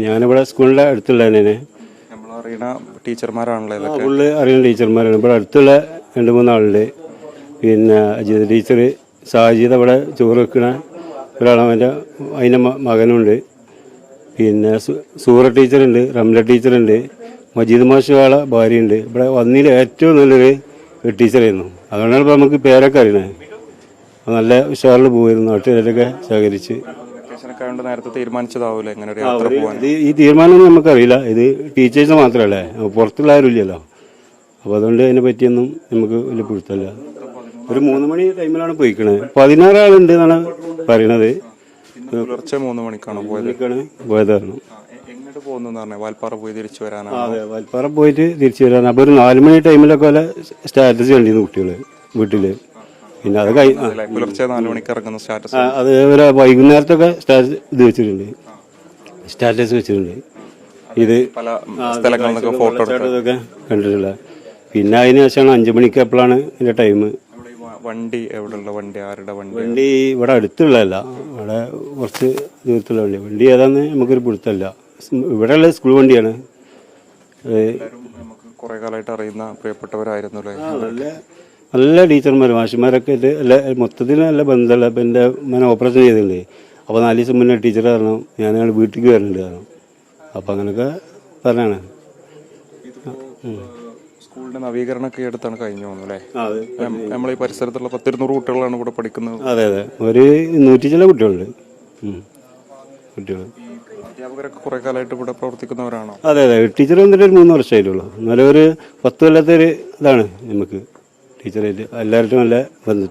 ഞാനിവിടെ സ്കൂളിൻ്റെ അടുത്തുള്ള തന്നെ നമ്മളറിയണ ടീച്ചർമാരാണല്ലോ ഫുള്ള് അറിയുന്ന ടീച്ചർമാരാണ്. ഇവിടെ അടുത്തുള്ള 2-3 ആളുണ്ട്. പിന്നെ അജിത ടീച്ചർ, സാജിത ഇവിടെ ചോറ് വെക്കണ ഒരാളവൻ്റെ അതിൻ്റെ മകനുണ്ട്. പിന്നെ സൂറ ടീച്ചറുണ്ട്, റംല ടീച്ചറുണ്ട്, മജീദ് മാഷുവാളെ ഭാര്യയുണ്ട്. ഇവിടെ വന്നതിൽ ഏറ്റവും നല്ലൊരു ടീച്ചറായിരുന്നു. അതുകൊണ്ടാണ് ഇപ്പോൾ നമുക്ക് പേരൊക്കെ അറിയണത്. നല്ല ഉഷാറിൽ പോകുമായിരുന്നു, നാട്ടുകാരൊക്കെ സഹകരിച്ച്. നേരത്തെ തീരുമാനിച്ചതാവൂലേ ഇങ്ങനെ ഒരു യാത്ര പോകാൻ? ഈ തീരുമാനമൊന്നും നമുക്കറിയില്ല. ഇത് ടീച്ചേഴ്സ് മാത്രമല്ലേ, പുറത്തുള്ള ആരും ഇല്ലല്ലോ. അപ്പോൾ അതുകൊണ്ട് അതിനെ പറ്റിയൊന്നും നമുക്ക് വലിയ പിടുത്തമില്ല. ഒരു 3 മണി ടൈമിലാണ് പോയിക്കണത്. 16 ആളുണ്ട് എന്നാണ് പറയണത്. പുലർച്ചെ 3 മണിക്കാണ് പോയതായിരുന്നു. എങ്ങോട്ട് പോകുന്നു? വാൽപ്പാറ പോയി തിരിച്ചു വരാനാണ്. അതെ, വാൽപ്പാറ പോയിട്ട് തിരിച്ചു വരാൻ. അപ്പോൾ ഒരു 4 മണി ടൈമിലൊക്കെ പോലെ സ്റ്റാറ്റസ് കണ്ടിരുന്നു കുട്ടികൾ വീട്ടിൽ. പിന്നെ അത് പുലർച്ചെ 4 മണിക്ക് ഇറങ്ങുന്ന സ്റ്റാറ്റസ്. അത് ഒരു വൈകുന്നേരത്തൊക്കെ സ്റ്റാറ്റസ് വെച്ചിട്ടുണ്ട്. ഇത് പല സ്ഥലങ്ങളിലൊക്കെ ഫോട്ടോ എടുത്തൊക്കെ കണ്ടിട്ടുള്ള. പിന്നെ അതിന് ശേഷമാണ് 5 മണിക്ക് എപ്പോഴാണ് എൻ്റെ ടൈം. വണ്ടി എവിടെയുള്ള വണ്ടി? ആരുടെ വണ്ടി? വണ്ടി ഇവിടെ അടുത്തുള്ളതല്ല, ഇവിടെ കുറച്ച് ദൂരത്തുള്ള വണ്ടി ഏതാന്ന് നമുക്കൊരു പിടുത്തമല്ല. ഇവിടെയുള്ള സ്കൂൾ വണ്ടിയാണ്. നമുക്ക് കുറെ കാലമായിട്ട് അറിയുന്ന പ്രിയപ്പെട്ടവരായിരുന്നു. നല്ല ടീച്ചർമാർ, മാഷിമാരൊക്കെ ആയിട്ട് മൊത്തത്തിൽ നല്ല ബന്ധമല്ല. അപ്പം എൻ്റെ മോനെ ഓപ്പറേഷൻ ചെയ്തിട്ടുണ്ട്. അപ്പോൾ 4 ദിവസം മുന്നേ ടീച്ചർ പറഞ്ഞു ഞാൻ വീട്ടിലേക്ക് വരുന്നുണ്ട് പറഞ്ഞു. അപ്പം അങ്ങനെയൊക്കെ പറഞ്ഞാണ്. സ്കൂളിന്റെ നവീകരണമൊക്കെ എടുത്താണ് കഴിഞ്ഞു പോകുന്നത് അല്ലേ? നമ്മൾ ഈ പരിസരത്തുള്ള 100-200 കുട്ടികളാണ് ഇവിടെ പഠിക്കുന്നത്. അതെ, ഒരു 100 ചില കുട്ടികളുണ്ട്. അധ്യാപകരൊക്കെ കുറെ കാലമായിട്ട് ഇവിടെ പ്രവർത്തിക്കുന്നവരാണോ? അതെ, ടീച്ചർ വന്നിട്ട് ഒരു 3 വർഷമായിട്ടുള്ളൂ. എന്നാലും ഒരു 10 കൊല്ലത്തെ ഒരു ഇതാണ് നമുക്ക് ടീച്ചറായിട്ട് എല്ലാവരും നല്ല ബന്ധം.